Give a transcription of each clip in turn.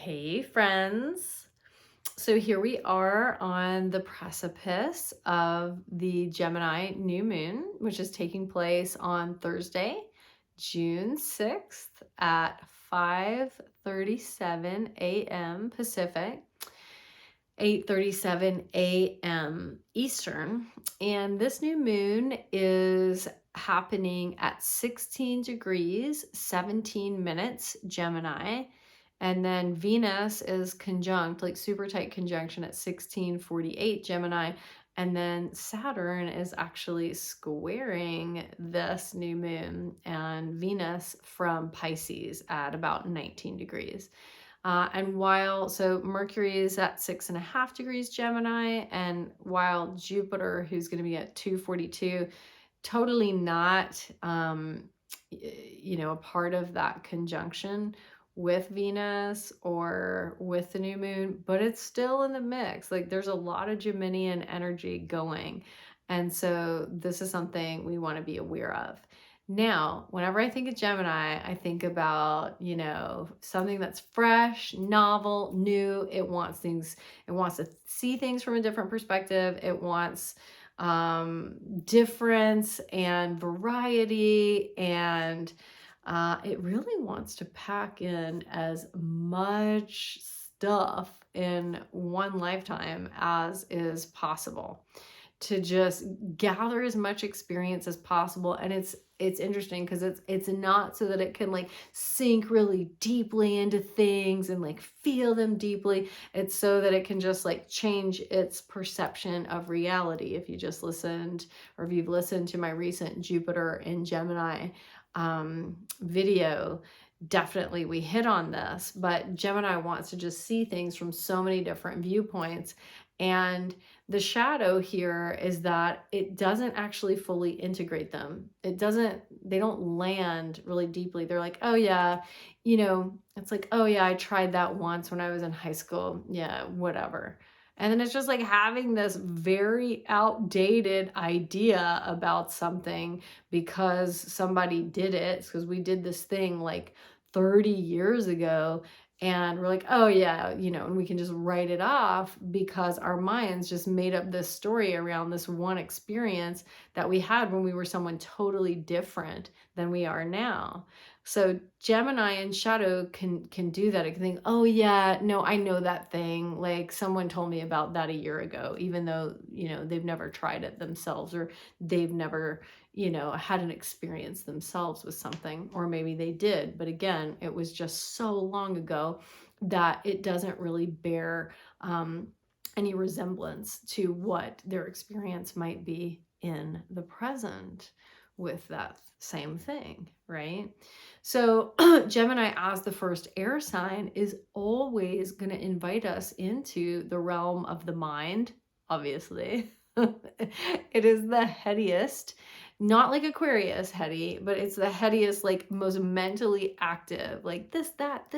Hey friends. So here we are on the precipice of the Gemini new moon, which is taking place on Thursday, June 6th at 5:37 a.m. Pacific, 8:37 a.m. Eastern. And this new moon is happening at 16 degrees, 17 minutes Gemini. And then Venus is conjunct, like super tight conjunction at 16:48 Gemini. And then Saturn is actually squaring this new moon and Venus from Pisces at about 19 degrees. So Mercury is at 6.5 degrees Gemini, and while Jupiter, who's going to be at 242, totally not, a part of that conjunction with Venus or with the new moon, but it's still in the mix. Like there's a lot of Geminian energy going. And so this is something we want to be aware of. Now, whenever I think of Gemini, I think about, something that's fresh, novel, new. It wants to see things from a different perspective. It wants difference and variety, and it really wants to pack in as much stuff in one lifetime as is possible, to just gather as much experience as possible. And it's interesting because it's not so that it can like sink really deeply into things and like feel them deeply. It's so that it can just like change its perception of reality. If you just listened, or if you've listened to my recent Jupiter in Gemini video, definitely we hit on this. But Gemini wants to just see things from so many different viewpoints. And the shadow here is that it doesn't actually fully integrate them. They don't land really deeply. They're like, oh yeah, it's like, oh yeah, I tried that once when I was in high school. Yeah, whatever. And then it's just like having this very outdated idea about something because somebody did it. Because we did this thing like 30 years ago, and we're like, oh yeah, and we can just write it off because our minds just made up this story around this one experience that we had when we were someone totally different than we are now. So Gemini and shadow can do that. It can think, oh yeah, no, I know that thing. Like someone told me about that a year ago, even though, they've never tried it themselves, or they've never, had an experience themselves with something, or maybe they did. But again, it was just so long ago that it doesn't really bear any resemblance to what their experience might be in the present with that same thing, right? So Gemini, as the first air sign, is always going to invite us into the realm of the mind, obviously. It is the headiest, not like Aquarius heady, but it's the headiest, like most mentally active, like this, that,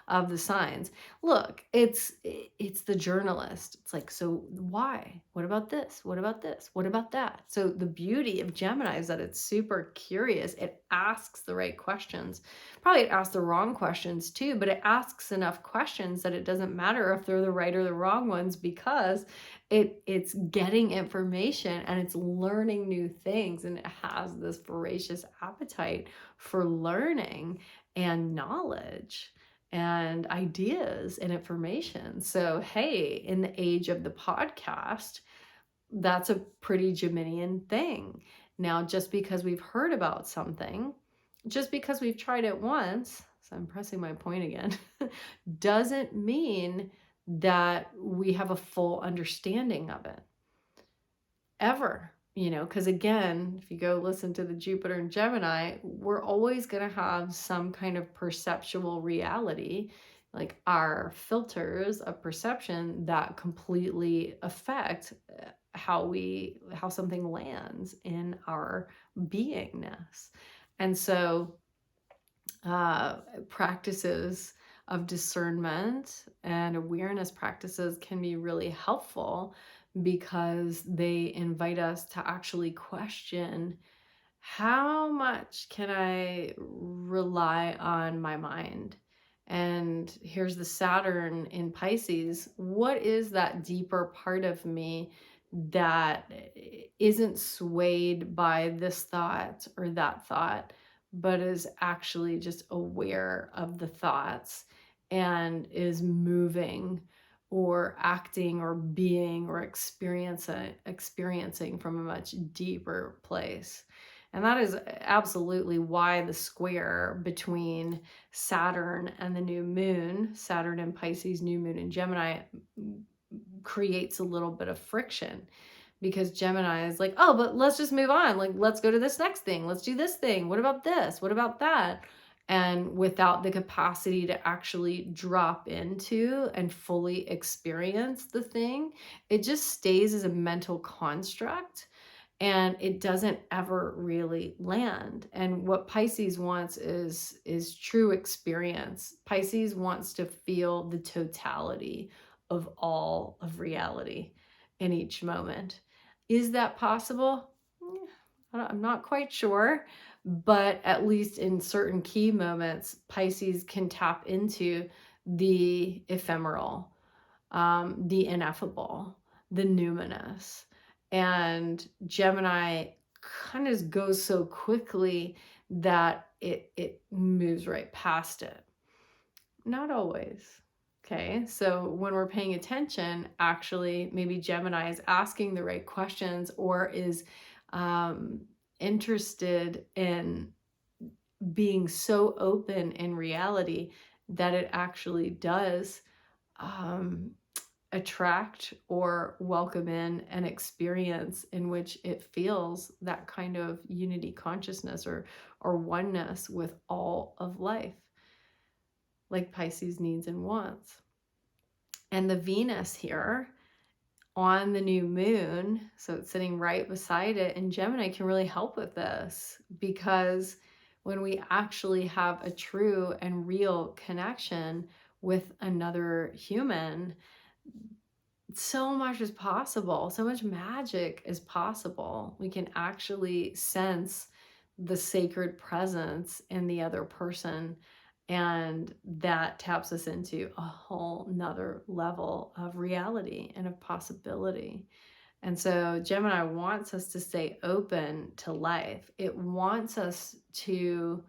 of the signs. Look, it's the journalist. It's like, so why? What about this? What about this? What about that? So the beauty of Gemini is that it's super curious. It asks the right questions. Probably it asks the wrong questions too, but it asks enough questions that it doesn't matter if they're the right or the wrong ones, because it's getting information and it's learning new things, and it has this voracious appetite for learning and knowledge and ideas and information. So hey, in the age of the podcast, that's a pretty Geminian thing. Now, just because we've heard about something, just because we've tried it once, so I'm pressing my point again, doesn't mean that we have a full understanding of it ever. Because again, if you go listen to the Jupiter and Gemini, we're always going to have some kind of perceptual reality, like our filters of perception that completely affect how something lands in our beingness. And so practices of discernment and awareness practices can be really helpful, because they invite us to actually question, how much can I rely on my mind And here's the Saturn in Pisces. What is that deeper part of me that isn't swayed by this thought or that thought, but is actually just aware of the thoughts and is moving or acting or being or experiencing from a much deeper place? And that is absolutely why the square between Saturn and the new moon, Saturn in Pisces, new moon in Gemini, creates a little bit of friction, because Gemini is like, oh, but let's just move on. Like, let's go to this next thing. Let's do this thing. What about this? What about that? And without the capacity to actually drop into and fully experience the thing, it just stays as a mental construct and it doesn't ever really land. And what Pisces wants is true experience. Pisces wants to feel the totality of all of reality in each moment. Is that possible? I'm not quite sure, but at least in certain key moments, Pisces can tap into the ephemeral, the ineffable, the numinous. And Gemini kind of goes so quickly that it moves right past it. Not always. Okay, so when we're paying attention, actually, maybe Gemini is asking the right questions or is interested in being so open in reality that it actually does attract or welcome in an experience in which it feels that kind of unity consciousness or oneness with all of life, like Pisces needs and wants. And the Venus here on the new moon, so it's sitting right beside it, and Gemini can really help with this, because when we actually have a true and real connection with another human, so much is possible. So much magic is possible. We can actually sense the sacred presence in the other person, and that taps us into a whole nother level of reality and of possibility. And so Gemini wants us to stay open to life. It wants us to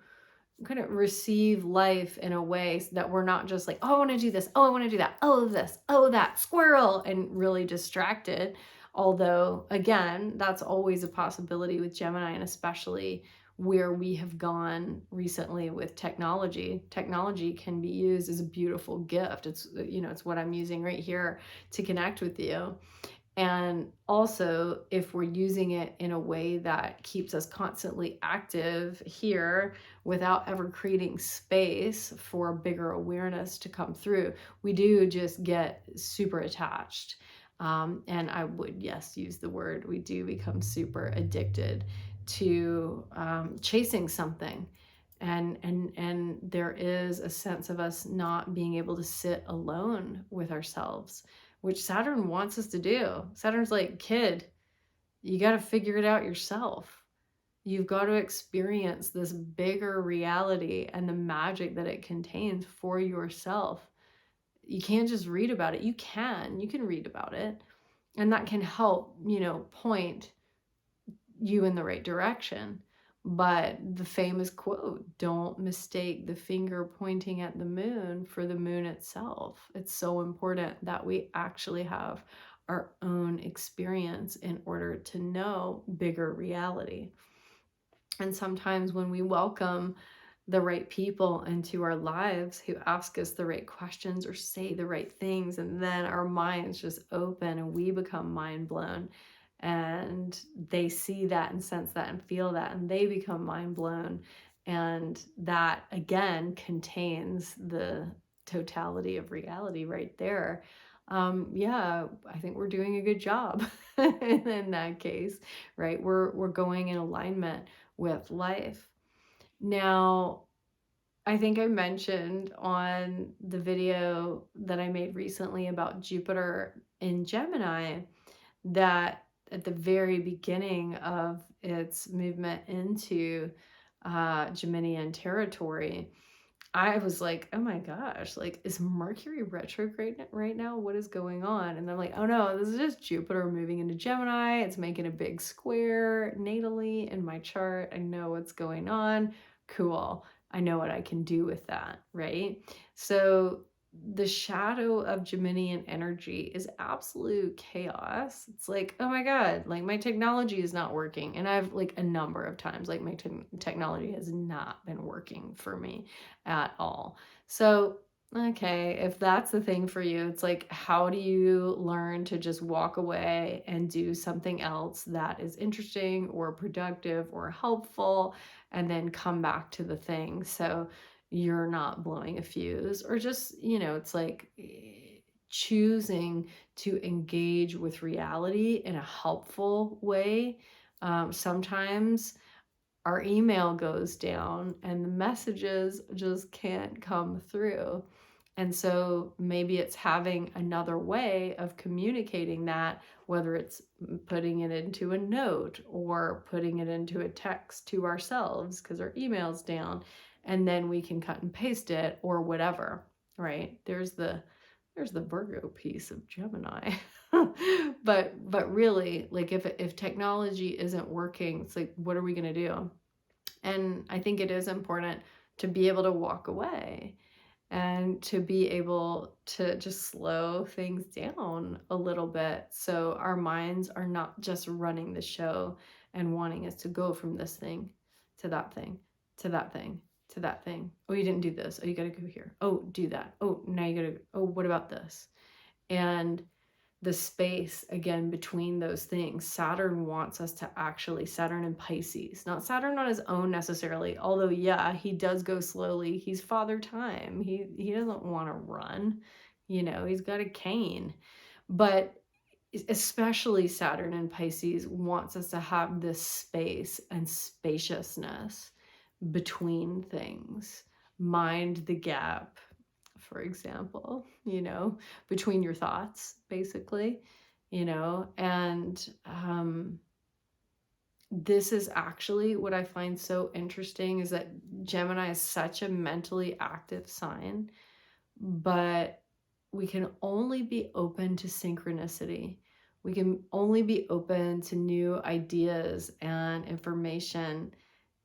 kind of receive life in a way so that we're not just like, oh, I want to do this, oh, I want to do that, oh, this, oh, that, squirrel, and really distracted. Although, again, that's always a possibility with Gemini, and especially where we have gone recently with technology. Technology can be used as a beautiful gift. It's, it's what I'm using right here to connect with you. And also, if we're using it in a way that keeps us constantly active here without ever creating space for a bigger awareness to come through, we do just get super attached. And I would, yes, use the word, we do become super addicted to chasing something. And there is a sense of us not being able to sit alone with ourselves, which Saturn wants us to do. Saturn's like, kid, you got to figure it out yourself. You've got to experience this bigger reality and the magic that it contains for yourself. You can't just read about it. You can read about it, and that can help, point you in the right direction. But the famous quote, don't mistake the finger pointing at the moon for the moon itself. It's so important that we actually have our own experience in order to know bigger reality. And sometimes when we welcome the right people into our lives who ask us the right questions or say the right things, and then our minds just open and we become mind blown, and they see that and sense that and feel that, and they become mind blown, and that again contains the totality of reality right there. Yeah, I think we're doing a good job in that case, right? We're going in alignment with life. Now, I think I mentioned on the video that I made recently about Jupiter in Gemini that at the very beginning of its movement into Geminian territory, I was like, oh my gosh, like, is Mercury retrograde right now? What is going on? And I'm like, oh no, this is just Jupiter moving into Gemini. It's making a big square natally in my chart. I know what's going on. Cool. I know what I can do with that, right? So the shadow of Geminian energy is absolute chaos. It's like, oh my God, like my technology is not working. And I've like a number of times, like my technology has not been working for me at all. So, okay, if that's the thing for you, it's like, how do you learn to just walk away and do something else that is interesting or productive or helpful, and then come back to the thing so you're not blowing a fuse? Or just, it's like choosing to engage with reality in a helpful way. Sometimes our email goes down and the messages just can't come through. And so maybe it's having another way of communicating that, whether it's putting it into a note or putting it into a text to ourselves because our email's down, and then we can cut and paste it or whatever, right? There's the Virgo piece of Gemini. but really, like, if technology isn't working, it's like, what are we going to do? And I think it is important to be able to walk away and to be able to just slow things down a little bit so our minds are not just running the show and wanting us to go from this thing to that thing to that thing to that thing. Oh, you didn't do this. Oh, you got to go here. Oh, do that. Oh, now you got to, oh, what about this? And the space again between those things. Saturn wants us to actually, Saturn and Pisces, not Saturn on his own necessarily, although yeah, he does go slowly. He's father time. He doesn't want to run, he's got a cane. But especially Saturn and Pisces wants us to have this space and spaciousness between things. Mind the gap, for example, between your thoughts, basically, and this is actually what I find so interesting is that Gemini is such a mentally active sign, but we can only be open to synchronicity. We can only be open to new ideas and information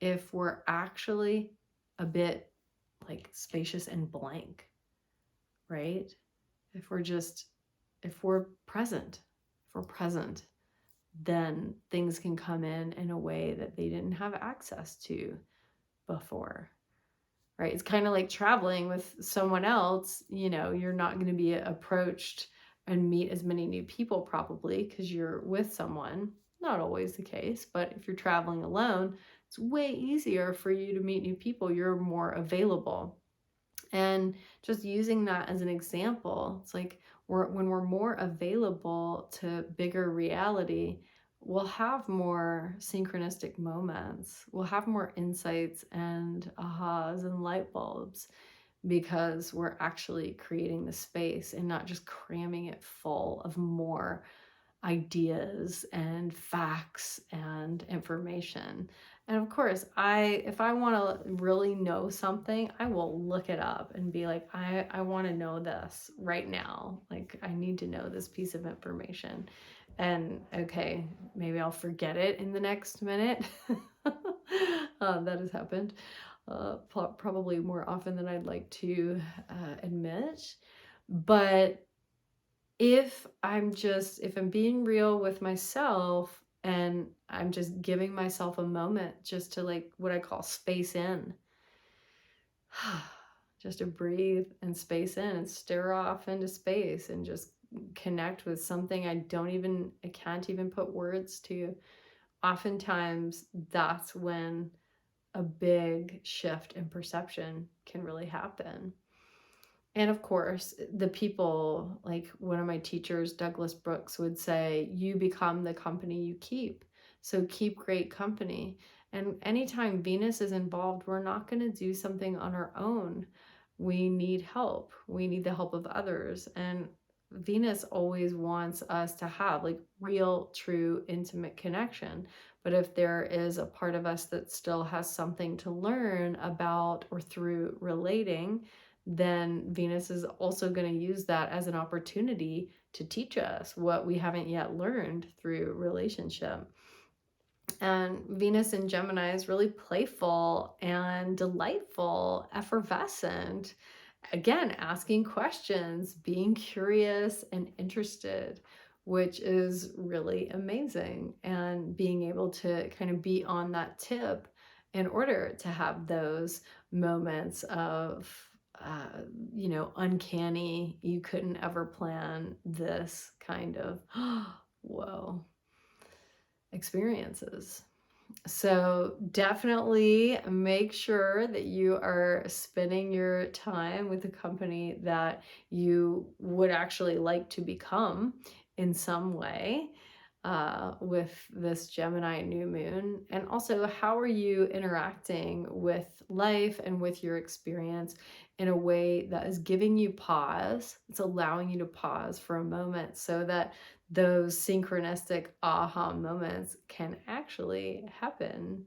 if we're actually a bit like spacious and blank, right? If we're present, then things can come in a way that they didn't have access to before, right? It's kind of like traveling with someone else. You're not going to be approached and meet as many new people probably because you're with someone. Not always the case, but if you're traveling alone, it's way easier for you to meet new people. You're more available. And just using that as an example, it's like when we're more available to bigger reality, we'll have more synchronistic moments. We'll have more insights and ahas and light bulbs because we're actually creating the space and not just cramming it full of more ideas and facts and information. And of course, if I want to really know something, I will look it up and be like, I want to know this right now. Like, I need to know this piece of information. And okay, maybe I'll forget it in the next minute. That has happened probably more often than I'd like to admit. But if I'm being real with myself and I'm just giving myself a moment just to, like, what I call space in, just to breathe and space in and stare off into space and just connect with something I can't even put words to. Oftentimes that's when a big shift in perception can really happen. And of course, the people, like one of my teachers, Douglas Brooks, would say, you become the company you keep. So keep great company. And anytime Venus is involved, we're not going to do something on our own. We need help. We need the help of others. And Venus always wants us to have like real, true, intimate connection. But if there is a part of us that still has something to learn about or through relating, then Venus is also going to use that as an opportunity to teach us what we haven't yet learned through relationship. And Venus in Gemini is really playful and delightful, effervescent. Again, asking questions, being curious and interested, which is really amazing. And being able to kind of be on that tip in order to have those moments of, uncanny, you couldn't ever plan this kind of, whoa, experiences. So definitely make sure that you are spending your time with a company that you would actually like to become in some way with this Gemini new moon. And also, how are you interacting with life and with your experience in a way that is giving you pause? It's allowing you to pause for a moment so that those synchronistic aha moments can actually happen.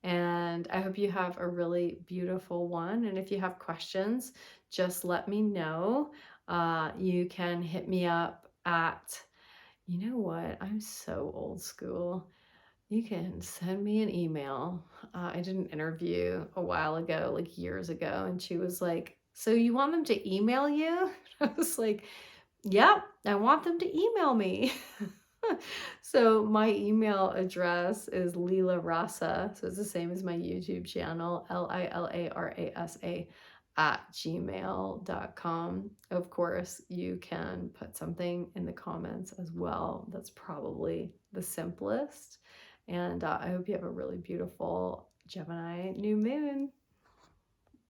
And I hope you have a really beautiful one. And if you have questions, just let me know. You can hit me up at, you know what? I'm so old school. You can send me an email. I did an interview a while ago, like years ago, and she was like, "So you want them to email you?" I was like, "Yep, I want them to email me." So my email address is Lila Rasa. So it's the same as my YouTube channel, LILARASA @gmail.com. Of course, you can put something in the comments as well. That's probably the simplest. And I hope you have a really beautiful Gemini new moon.